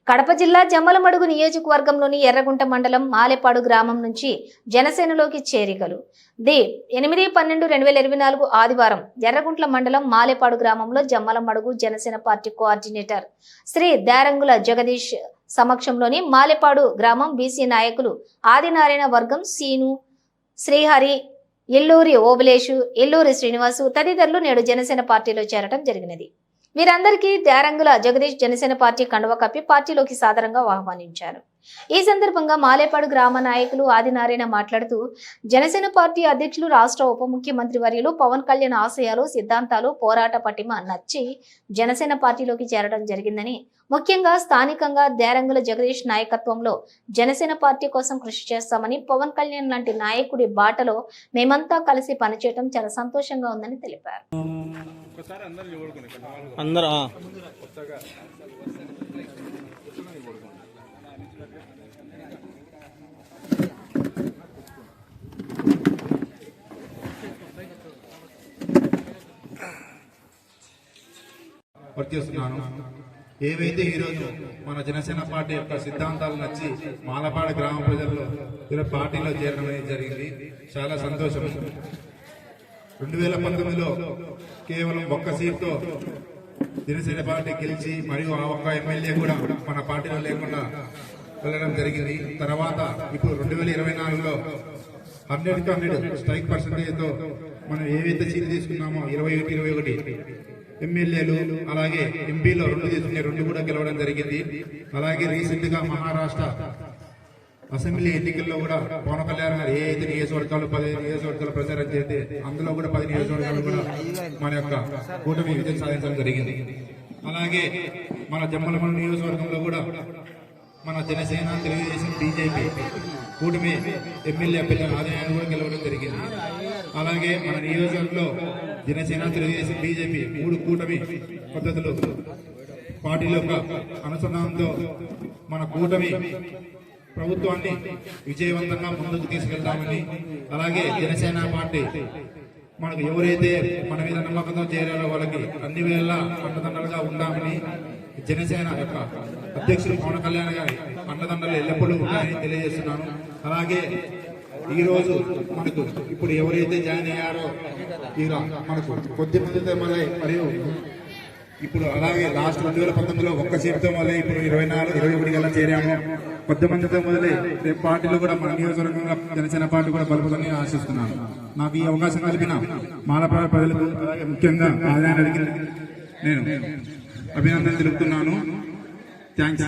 కడప జిల్లా జమ్మలమడుగు నియోజకవర్గంలోని ఎర్రగుంట మండలం మాలేపాడు గ్రామం నుంచి జనసేనలోకి చేరికలు 8/12/2024 ఆదివారం ఎర్రగుంట్ల మండలం మాలేపాడు గ్రామంలో జమ్మలమడుగు జనసేన పార్టీ కోఆర్డినేటర్ శ్రీ దారంగుల జగదీష్ సమక్షంలోని మాలేపాడు గ్రామం బీసీ నాయకులు ఆదినారాయణ వర్గం సీను శ్రీహరి ఎల్లూరి ఓబులేషు ఎల్లూరి శ్రీనివాసు తదితరులు నేడు జనసేన పార్టీలో చేరడం జరిగినది. వీరందరికీ దారంగుల జగదీష్ జనసేన పార్టీ కండువ కప్పి పార్టీలోకి సాదరంగా ఆహ్వానించారు. ఈ సందర్భంగా మాలేపాడు గ్రామ నాయకులు ఆదినారాయణ మాట్లాడుతూ జనసేన పార్టీ అధ్యక్షులు రాష్ట్ర ఉప ముఖ్యమంత్రి వర్యులు పవన్ కళ్యాణ్ ఆశయాలు సిద్ధాంతాలు పోరాట పటిమ నచ్చి జనసేన పార్టీలోకి చేరడం జరిగిందని, ముఖ్యంగా స్థానికంగా దారంగుల జగదీష్ నాయకత్వంలో జనసేన పార్టీ కోసం కృషి చేస్తామని, పవన్ కళ్యాణ్ లాంటి నాయకుడి బాటలో మేమంతా కలిసి పనిచేయడం చాలా సంతోషంగా ఉందని తెలిపారు. వర్తిస్తున్నాను. ఏవైతే ఈరోజు మన జనసేన పార్టీ యొక్క సిద్ధాంతాలు నచ్చి మాలపాడు గ్రామ ప్రజల్లో ఈరోజు పార్టీలో చేరడం అనేది జరిగింది. చాలా సంతోషం. 2019లో కేవలం ఒక్క సీట్తో జనసేన పార్టీ గెలిచి మరియు ఆ ఒక్క ఎమ్మెల్యే కూడా మన పార్టీలో లేకుండా వెళ్ళడం జరిగింది. తర్వాత ఇప్పుడు 2024లో 100% స్ట్రైక్ పర్సంటేజ్తో మనం ఏవైతే సీట్లు తీసుకున్నామో 21 ఎమ్మెల్యేలు అలాగే ఎంపీలో 2 తీసుకునే 2 కూడా గెలవడం జరిగింది. అలాగే రీసెంట్ గా మహారాష్ట్ర అసెంబ్లీ ఎన్నికల్లో కూడా పవన్ కళ్యాణ్ గారు ఏ అయితే నియోజకవర్గాలు 15 నియోజకవర్గాలు ప్రచారం చేస్తే అందులో కూడా 10 నియోజకవర్గాలు కూడా మన యొక్క కూటమి విజయం సాధించడం జరిగింది. అలాగే మన జమ్మలమడుగు నియోజకవర్గంలో కూడా మన జనసేన, తెలుగుదేశం, బీజేపీ కూటమి ఎమ్మెల్యే అభ్యర్థి ఆదాయాన్ని కూడా గెలవడం జరిగింది. అలాగే మన నియోజకవర్గంలో జనసేన, తెలుగుదేశం, బీజేపీ 3 కూటమి పద్ధతులు పార్టీల యొక్క అనుసంధానంతో మన కూటమి ప్రభుత్వాన్ని విజయవంతంగా ముందుకు తీసుకెళ్తామని, అలాగే జనసేన పార్టీ మనకు ఎవరైతే మన మీద నమ్మకంతో చేరారో వాళ్ళకి అన్ని వేళలా అండదండలుగా ఉండామని, జనసేన యొక్క అధ్యక్షుడు పవన్ కళ్యాణ్ గారి అండదండలు ఎల్లప్పుడూ ఉన్నాయని తెలియజేస్తున్నాను. అలాగే ఈ రోజు మనకు ఇప్పుడు ఎవరైతే జాయిన్ అయ్యారో ఇలా మనకు కొద్ది మందితో మరియు ఇప్పుడు అలాగే లాస్ట్ 2019లో ఒక్క సీటుతో మొదలై ఇప్పుడు 21 గల చేరాము. కొద్ది మందితో మొదలై రేపు పార్టీలో కూడా మన నియోజకవర్గంగా జనసేన పార్టీ కూడా బలపదని ఆశిస్తున్నాను. నాకు ఈ అవకాశం కలిపిన మాలపాడు ప్రజలకు అలాగే ముఖ్యంగా ఆదాయానికి నేను అభినందన తెలుపుతున్నాను. థ్యాంక్స్.